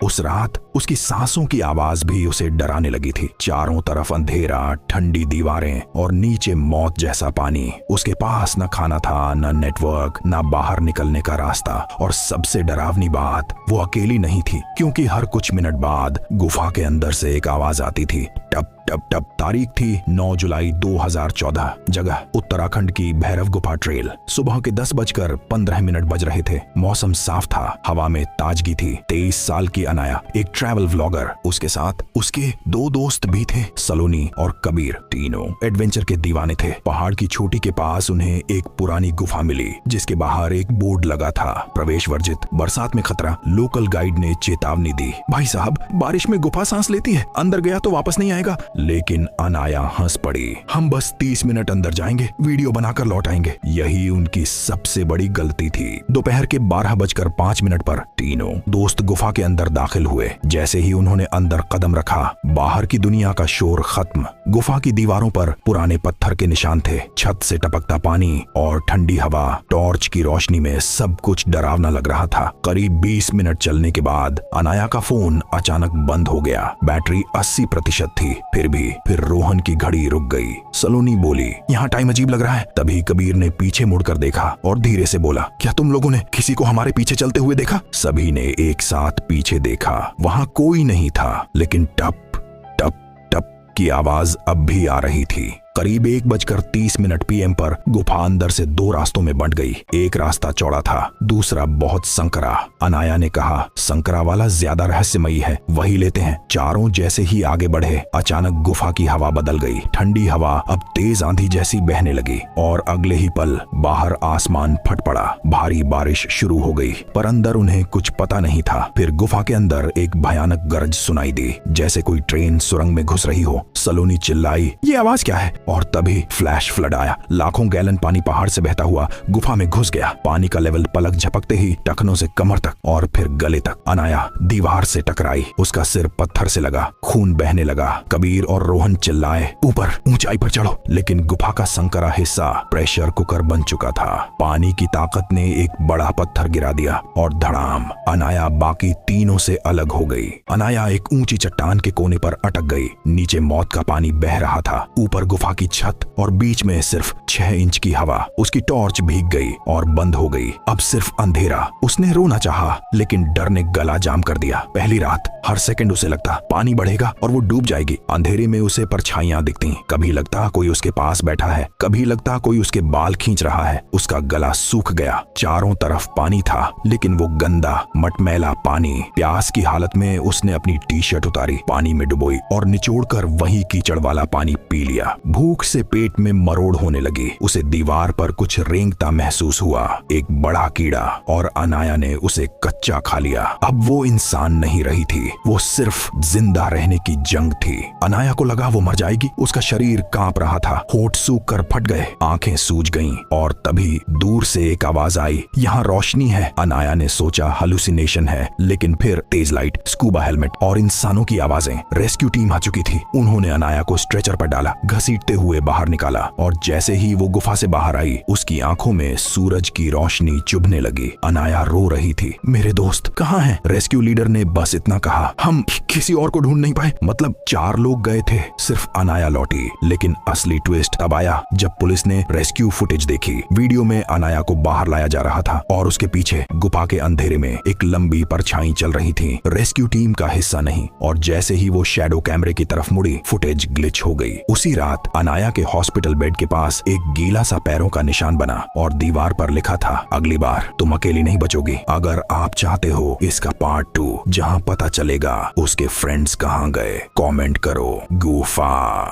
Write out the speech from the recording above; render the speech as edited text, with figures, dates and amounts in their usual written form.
उस रात उसकी सांसों की आवाज भी उसे डराने लगी थी। चारों तरफ अंधेरा, ठंडी दीवारें और नीचे मौत जैसा पानी। उसके पास न खाना था, न नेटवर्क, न बाहर निकलने का रास्ता। और सबसे डरावनी बात, वो अकेली नहीं थी, क्योंकि हर कुछ मिनट बाद गुफा के अंदर से एक आवाज आती थी, टप टप टप। तारीख थी 9 जुलाई 2014। जगह उत्तराखंड की भैरव गुफा ट्रेल। सुबह के 10:15 बज रहे थे। मौसम साफ था, हवा में ताजगी थी। 23 साल की अनाया, एक ट्रैवल व्लॉगर, उसके साथ उसके 2 दोस्त भी थे, सलोनी और कबीर। तीनों एडवेंचर के दीवाने थे। पहाड़ की चोटी के पास उन्हें एक पुरानी गुफा मिली, जिसके बाहर एक बोर्ड लगा था, प्रवेश वर्जित, बरसात में खतरा। लोकल गाइड ने चेतावनी दी, भाई साहब, बारिश में गुफा सांस लेती है, अंदर गया तो वापस नहीं आएगा। लेकिन अनाया हंस पड़ी, हम बस 30 मिनट अंदर जाएंगे, वीडियो बनाकर लौट आएंगे। यही उनकी सबसे बड़ी गलती थी। दोपहर के 12:05 पर तीनों दोस्त गुफा के अंदर दाखिल हुए। जैसे ही उन्होंने अंदर कदम रखा, बाहर की दुनिया का शोर खत्म। गुफा की दीवारों पर पुराने पत्थर के निशान थे, छत से टपकता पानी और ठंडी हवा। टॉर्च की रोशनी में सब कुछ डरावना लग रहा था। करीब 20 मिनट चलने के बाद अनाया का फोन अचानक बंद हो गया। बैटरी 80% थी। फिर रोहन की घड़ी रुक गई। सलोनी बोली, यहाँ टाइम अजीब लग रहा है। तभी कबीर ने पीछे मुड़कर देखा और धीरे से बोला, क्या तुम लोगों ने किसी को हमारे पीछे चलते हुए देखा? सभी ने एक साथ पीछे देखा। वहां कोई नहीं था, लेकिन टप टप टप की आवाज अब भी आ रही थी। करीब 1:30 PM पर गुफा अंदर से 2 रास्तों में बंट गई। एक रास्ता चौड़ा था, दूसरा बहुत संकरा। अनाया ने कहा, संकरा वाला ज्यादा रहस्यमयी है, वही लेते हैं। चारों जैसे ही आगे बढ़े, अचानक गुफा की हवा बदल गई। ठंडी हवा अब तेज आंधी जैसी बहने लगी और अगले ही पल बाहर आसमान फट पड़ा। भारी बारिश शुरू हो गई, पर अंदर उन्हें कुछ पता नहीं था। फिर गुफा के अंदर एक भयानक गरज सुनाई दी, जैसे कोई ट्रेन सुरंग में घुस रही हो। सलोनी चिल्लाई, ये आवाज क्या है? और तभी फ्लैश फ्लड आया। लाखों गैलन पानी पहाड़ से बहता हुआ गुफा में घुस गया। पानी का लेवल पलक झपकते ही टखनों से कमर तक और फिर गले तक। अनाया दीवार से टकराई, उसका सिर पत्थर से लगा, खून बहने लगा। कबीर और रोहन चिल्लाए, ऊपर, ऊंचाई पर चढ़ो। लेकिन गुफा का संकरा हिस्सा प्रेशर कुकर बन चुका था। पानी की ताकत ने एक बड़ा पत्थर गिरा दिया और धड़ाम, अनाया बाकी तीनों से अलग हो गई। अनाया एक ऊंची चट्टान के कोने पर अटक गई। नीचे मौत का पानी बह रहा था, ऊपर गुफा की छत और बीच में सिर्फ 6 इंच की हवा। उसकी टॉर्च भीग गई और बंद हो गई। अब सिर्फ अंधेरा। उसने रोना चाहा, लेकिन डर ने गला जाम कर दिया। पहली रात हर सेकंड उसे लगता पानी बढ़ेगा और वो डूब जाएगी। अंधेरे में उसे परछाइयां दिखती। कभी लगता कोई उसके पास बैठा है, कभी लगता कोई उसके बाल खींच रहा है। उसका गला सूख गया। चारों तरफ पानी था, लेकिन वो गंदा, मटमैला पानी। प्यास की हालत में उसने अपनी टी-शर्ट उतारी, पानी में डुबोई और निचोड़कर वही कीचड़ वाला पानी पी लिया। भूख से पेट में मरोड़ होने लगी। उसे दीवार पर कुछ रेंगता महसूस हुआ, एक बड़ा कीड़ा, और अनाया ने उसे कच्चा खा लिया। अब वो इंसान नहीं रही थी, वो सिर्फ जिंदा रहने की जंग थी। अनाया को लगा वो मर जाएगी। उसका शरीर कांप रहा था, होठ सूख कर फट गए, आंखें सूज गईं। और तभी दूर से एक आवाज आई, यहाँ रोशनी है। अनाया ने सोचा हेलुसिनेशन है, लेकिन फिर तेज लाइट, स्कूबा हेलमेट और इंसानों की आवाजें। रेस्क्यू टीम आ चुकी थी। उन्होंने अनाया को स्ट्रेचर पर डाला, घसीटते हुए बाहर निकाला। और जैसे ही वो गुफा से बाहर आई, उसकी आंखों में सूरज की रोशनी चुभने लगी। अनाया रो रही थी, मेरे दोस्त कहाँ हैं? रेस्क्यू लीडर ने बस इतना कहा, हम किसी और को ढूंढ नहीं पाए। मतलब 4 लोग गए थे, सिर्फ अनाया लौटी। लेकिन असली ट्विस्ट तब आया जब पुलिस ने रेस्क्यू फुटेज देखी। वीडियो में अनाया को बाहर लाया जा रहा था और उसके पीछे गुफा के अंधेरे में एक लंबी परछाई चल रही थी। रेस्क्यू टीम का हिस्सा नहीं। और जैसे ही वो शैडो कैमरे की तरफ मुड़ी, फुटेज ग्लिच हो गई। उसी रात अनाया के हॉस्पिटल बेड के पास एक गीला सा पैरों का निशान बना और दीवार पर लिखा था, अगली बार तुम अकेली नहीं बचोगी। अगर आप चाहते हो इसका पार्ट 2, जहां पता चलेगा उसके फ्रेंड्स कहां गए, कमेंट करो गुफा।